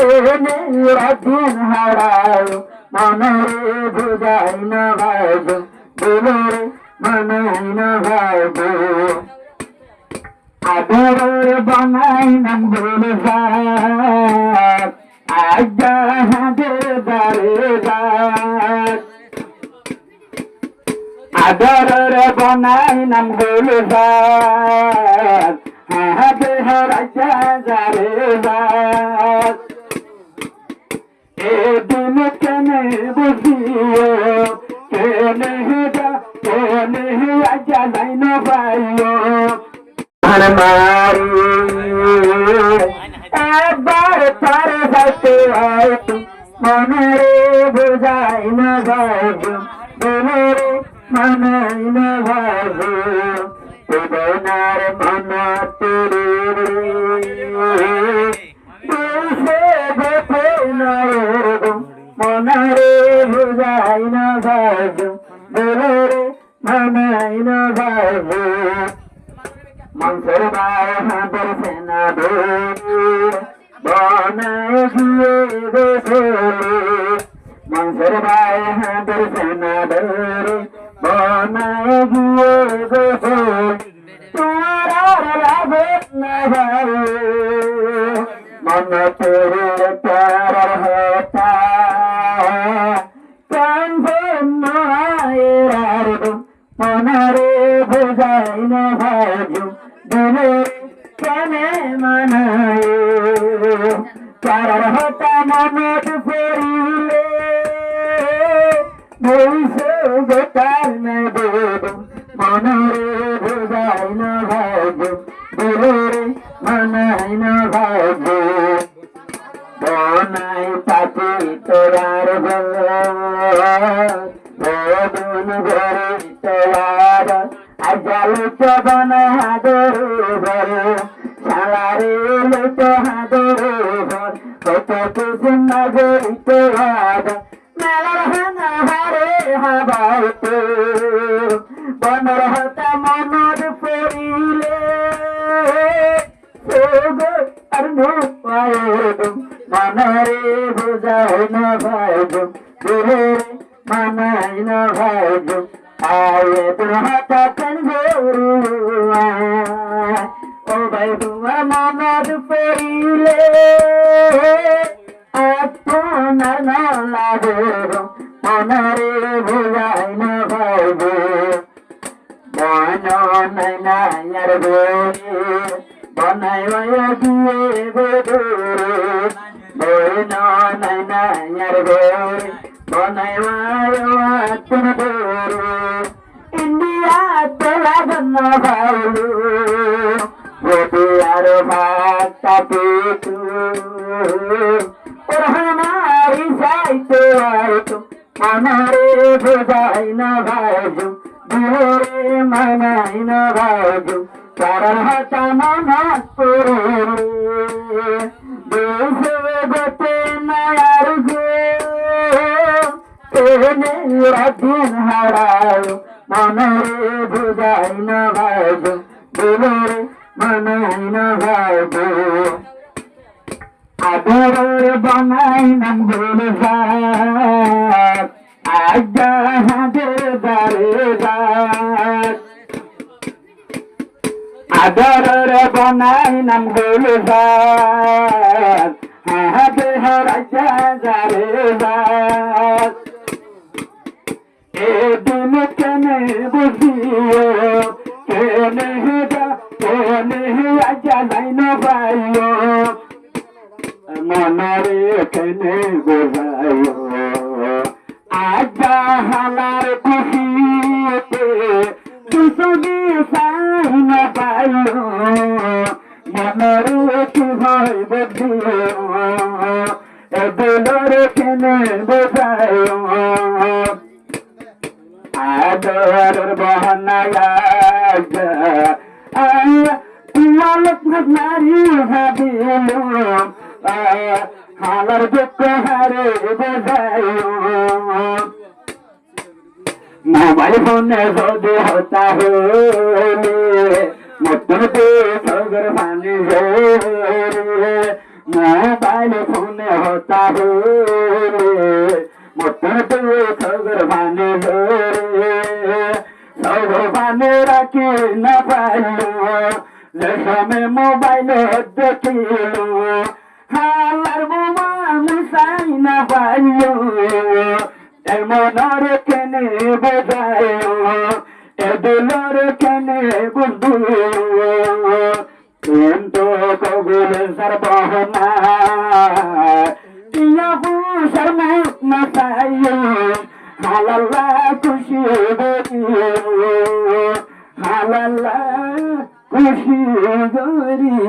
তেনে রাদিন হারায় মনরে বুঝাই না ভাইব দিলরে মানাই না ভাইব আদরে বানাই নাম গুলজার আজ্ঞা হাদের দারে দার আদরে বানাই নাম গুলজার হাদে রাজা দারে দার এদিন কেনে বুঝিও কেনে আজ্ঞা লাইন পাইও মারি একবার তার যাইতে হয়তো মনরে বুঝাই না ভাইব মনরে মানাই না ভাইব বেদনার মন তোরে দেশে বেঁধে না মনরে বুঝাই না ভাইব মনরে মানাই না ভাইব মনসুর ভাই হাঁদের সেনা বনায় গিয়ে বেসরে মনসুর ভাই হাঁদের সেনা বনায় গিয়ে বেসরে তোমার আর লাগে না ভাই মন তোরে তার হতা কান্ধে মায়ের আর মনরে বুঝাই না ভাইজু দিলে কেনে মানায় তার হতা মনত ফেরিলে বইসে বেকার নাই দেব মনরে বুঝাই না ভাইজু দিলে মানাই না ভাইজু বনাই পাতি তোরার বদন ঘরে তোয়ার আজাল চবন হাদর ঘর সালারে লোক হাদর ঘর কত কিছু নগরী তোয়ার মেলার হানা হারে হাবাইত বনর হতা মনর ফেরিলে আর নুপায়দ মনরে বুঝাই না ভাইব দিলে মানাই না ভাইব আয়ে তোর হাতা কেন গরুয়া ও ভাই তোমার মনর ফেরিলে আপনার না লাগে মনরে বুঝাই না ভাইব মন নাই নাই আর বনাই দিয়ে বেদরে বইন নাই নাই আর বনাই তুন দরে ইন্ডিয়া তোলা গন্ন ভাইলু গোটে আর ভাতা পেতু ওর হামারি যাইতে হয়তো মনরে বুঝাই না ভাইজু দিলে মানাই না ভাইজু কারণ হতা মনত পড়ে দেশে বেঁধে নায়ার গো তেনে রাদিন হারায় মনরে বুঝাই না ভাইব দিলে মানাই না ভাইব আদর বানাই নাম গুলজার আজ্ঞা হাদের দারে দার আদর বনাই নাম গুলজার হাতে রাজা যারে যার এদিন কেনে বুঝিও কেনে আজ্ঞা লাইন পাইও মনরে কেনে বোঝাইও আজ্ঞা হালার খুশিতে দুসুদি সাই না পাইও মনরে কি ভয় বুঝিও এদিলরে কেনে বোঝাইও আদর বহনায়া তুয়ালত নারী ভাবিলো হালার দুঃখ হারে বোঝাইও মোবাইল ফোনে যদি হতা হলে মতন সগর পানি मोबाइल फोन होता है मोटे खबर बाने सब बाने रखी न पाइलो जैसे मोबाइल देखिलो हालार बुमा मुसाई न पाइलो एमनर केने बजायो एदुलर केने बुझियो কিন্তু কবুল সর্বহনা ইয়া বুসার না চাইও হালাল্লা খুশি গরিও হালাল্লা খুশি গরিও